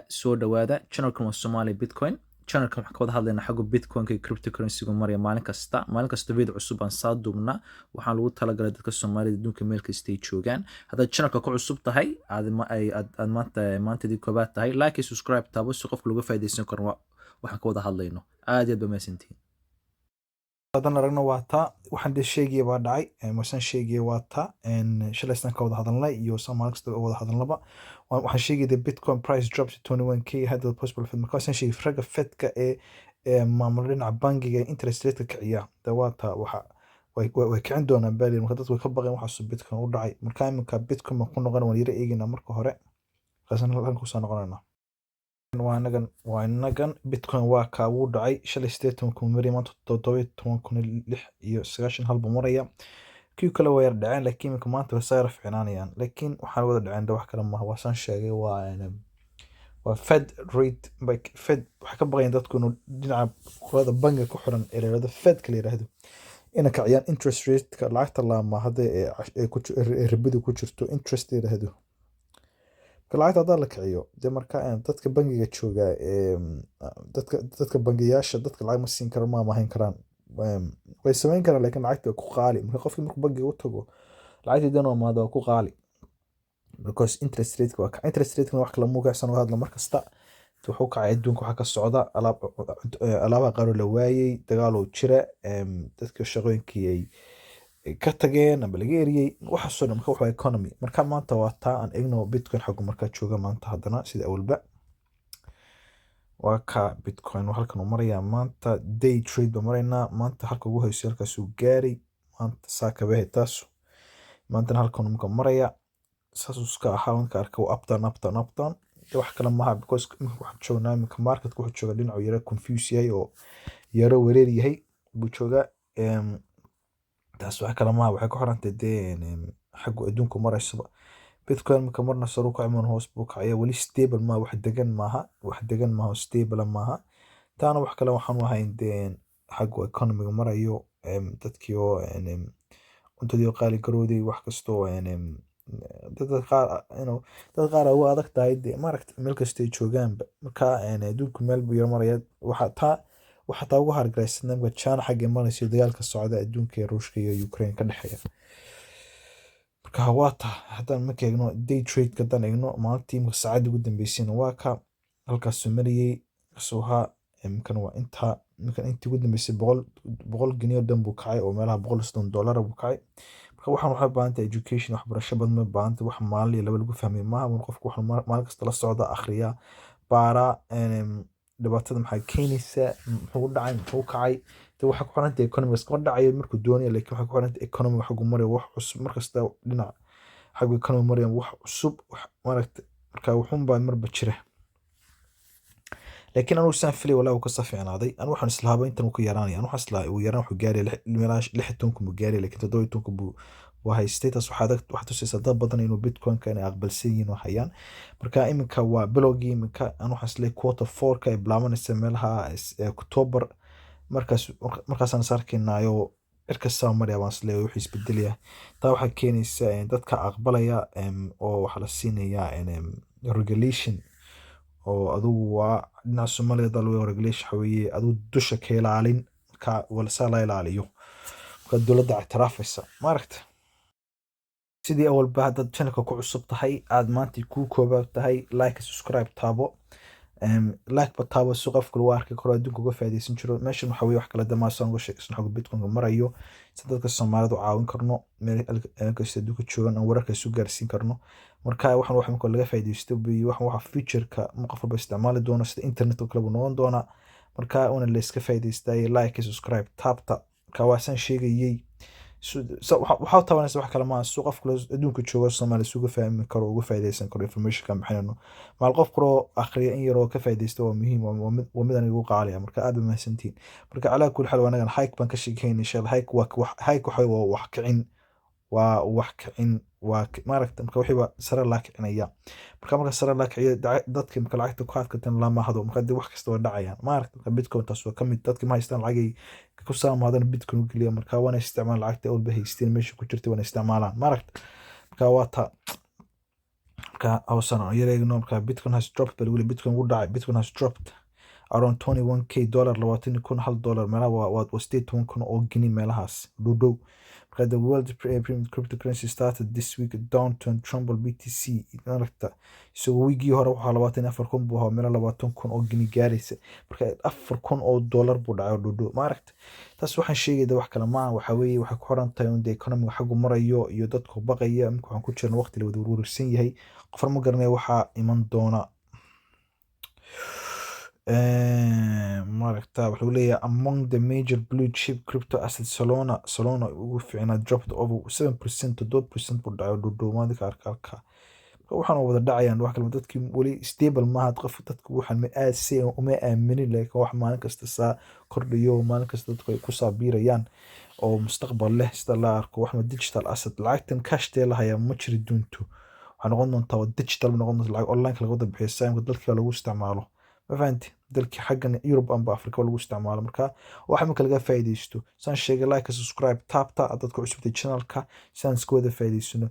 soo dhawaada channelkan waa Somali Bitcoin. Channelkan waxaan ka wada hadlaynaa xagga Bitcoinka iyo cryptocurrency-gu maraya maalin kasta video cusub aan soo duubnaa. Waxaan lagu talagalay dadka Soomaalida adduunka meel kasta ay joogaan. Haddaad channelka ku cusub tahay aad maantadii koobaad tahay like iyo subscribe taabo si qofka looga faa'iidaysan karo waxaan ka wada hadlayno. Aad iyo aad ba mahadsantihiin. haddana aragno waa taa waxaan dee sheegaya baa dhacay masan sheegaya waa taa shalaystan ka wada hadalnay iyo Soomaali kasta wada hadalnaba waxaan sheegay Bitcoin price drops to 21k hadda possible fed marka waxaan sheegay fraga fedka ee maamul dhinaca bangiga interest rate ka kiciya dawaata waxa way kicin doonaan baali marka dadku ka baqeen waxa Bitcoin u dhacay marka iminka Bitcoin ma ku noqon waan yara eegina marka hore qaasan halkan ku soo noqonayna waa inagan Bitcoin waa ka uu dhacay shalay 8 mari maanta 17 iyo 9 halba maraya kii kale way dhaceen laakiin maanta way soo rafcinanayaan laakiin waxaan wada dhaceen wax kale ma waasan sheegay waa Fed rate Fed waxa ka baqayeen dadku inuu dhinaca qolada bangiga ku xiran ee Fed kale yiraahdo ina kaciyaan interest rate ka lacagta lama hadda ee ribadu ku jirto interest yiraahdo lacagta hadda la kiciyo de marka dadka bangiga jooga dadka bangiyaasha dadka lacag ma siin karo ma ahayn karaan way sameyn karaan laakiin lacagta ku qaali marka qofkii markuu bangiga u tago lacagta oo maada ku qaali because interest rate wax kala muuqaysan oo hadla markasta wuxuu kacay adduunka waxa ka socda alaaba qaar la waayay dagaal oo jira dadka shaqooyinkii ay ka tageen ama laga eriyay waxa soo dhamka waxa economy marka maanta waa taa aan eegno Bitcoin xagu marka jooga maanta haddana sida awalba waa ka Bitcoin halkan uu maraya maanta day trade ba marayna maanta halka ugu hoosay halkaas uu gaaray maanta saaka baa taas maanta halkan uu maraya sasuska ahaanka arka up down wax kale maaha because waxa joognaa iminka market ku jooga dhinaca yara confuse yahay oo yara wareer yahay buu jooga taas wax kale maaha waxay ku xirantay xagga adduunka maraysa Bitcoin marka marna sare u kacay hoos buu kacay wali stable ma wax degan maaha stable maaha taana wax kale waxaan u ahayn xagga economy marayo dadkii oo untadii qaali garooday wax kasto dad qaar oo adag tahay maaragtay meel kasta ay joogaan marka adduunka meel buu yar maraya waxa taa ugu hargeysan namka China xagga maraysa dagaalka socda adduunka ee Ruushka iyo Ukraine ka dhaxeeya marka waata haddaan ma keegno day trade ka dan eegno maalintii saacad ugu dambeysay waa ka halkaas mariyay sooha imkan waa intii ugu dambeysay 100 gini oo dhan buu kacay oo meelaha $100 buu kacay marka waxaan waxa baahantay education waxbarasho badan ma baahantay wax maalin laba lagu fahmay maaha qofku wax maalin kasta la socda akhriya baara dhibaatada maxay keenaysaa muxuu dhacay muxuu kacay waxa ku xirantay economy iska dhacay markuu doonayo laakiin waxa ku xirantay economy waxa uu maray wax cusub markasta dhinac xagga economy maray wax cusub maaragtay marka wuxuun baa marba jira laakiin anu saan filay walaa uu ka safiicnaaday anu waxaan islaaba intan uu ka yaraanay anu waxaan islaa uu yaraan wuxuu gaaray 16 buu gaaray laakiin 17 buu waa status waxa tusaysa dad badan inuu Bitcoin ka inay aqbalsan yihiin waxayaan marka iminka waa bilowgii iminka anu waxaan islaa quarter 4 ka bilaabanaysa meelaha October markaasaan sarkeenayo irka Soomaaliya waan islaa wuxuu isbedelaya taa waxa keenaysa dadka aqbalaya oo waxa la siinaya regulation oo adigu waa dhinaca Soomaaliya dalway regulation xawiye adigu dusha ka ilaalin ka walsa la ilaaliyo ka dawladda ictiraafaysa maaragta sidii awal ba dad channelka ku cusub tahay aad maanta ku koobaad tahay like subscribe taabo like ba taabo si qofku loo arki karo adduunka uga faa'iideysan jiro meeshan waxa weeye wax kala damaasan uga sheegsan xog Bitcoin marayo si dadka Soomaalida u caawin karno meel kasta adduunka joogan aan wararka isu gaarsiin karno marka waxaan laga faa'iideysto waxa feature-ka qof walba isticmaali doono sida internet oo kale noqon doona marka una la iska faa'iideystay like subscribe taabta ka waasan sheegayay waxa tabanaysa wax kale ma suuq qofka adduunka jooga Soomaaliya suuqa fahmi karo uga faa'iideysan karo information ka bixinayno maal qof karo akhriya in yaro ka faa'iideysto waa muhiim waa mid aan ugu qaaliya marka aad ma mahadsantiin marka ala kulli xal wanagan hike ban ka sheekeyn insha Allah hike wax kicin waa maaragtay marka wixii sare la kicinaya marka sare la kiciyo dadka marka lacagta ku hadkatan lama hado marka wax kasta waa dhacayaan maaragtay Bitcoin taas waa kamid dadka ma haystaan lacag ku saamaadana Bitcoin u geliya marka wana isticmaal lacagta oo bahaysteen meesha ku jirtay wana isticmaalaan maaragtay marka waa ta marka awsan yareegno marka bitcoin has dropped bal weli bitcoin wuu dhacay bitcoin has dropped around 21k dollar 20,000 hal dollar meelaha waa 18,000 oo gini meelahaas dhow marka the world premium cryptocurrency started this week downturn trumble BTC marka so weekii hore waxaa 24,000 buu ahaa meelaha 20,000 oo gini gaaraysa marka 4,000 oo dollar buu dhacay dhow maaragta taas waxaan sheegayda wax kale ma waxa weeye waxa ku xiran tahay in economy xagu marayo iyo dadku baqaya marka waxaan ku jirnaa waqti la wada warwarsan yahay qof ma garanay waxa iman doona maaragta wuxuu leeyahay among the major blue chip crypto assets Solana ugu fiicnaa dropped over 7% to 2% buu dhacay dhudhuumaadka arkalka waxaan wada dhacayaan wax kale dadkii wali stable maaha qof dadku waxaan ma aasay uma aaminin laakiin wax maalin kasta saa kordhiyo maalin kasta dadku ay ku saabirayaan oo mustaqbal leh sida la arko wax ma digital asset lacagtan cash teel haya ma jiri doonto waxaan noqon doontaa digital noqon doontaa lacag online laga wada bixiyo saamka dalka lagu isticmaalo ma fahanti dalkii xaggan Europe amba Africa lagu isticmaalo marka waxa ma kala faa'iideysto san sheegay like subscribe taabta dadka cusubta channelka san isku wada faa'iideysano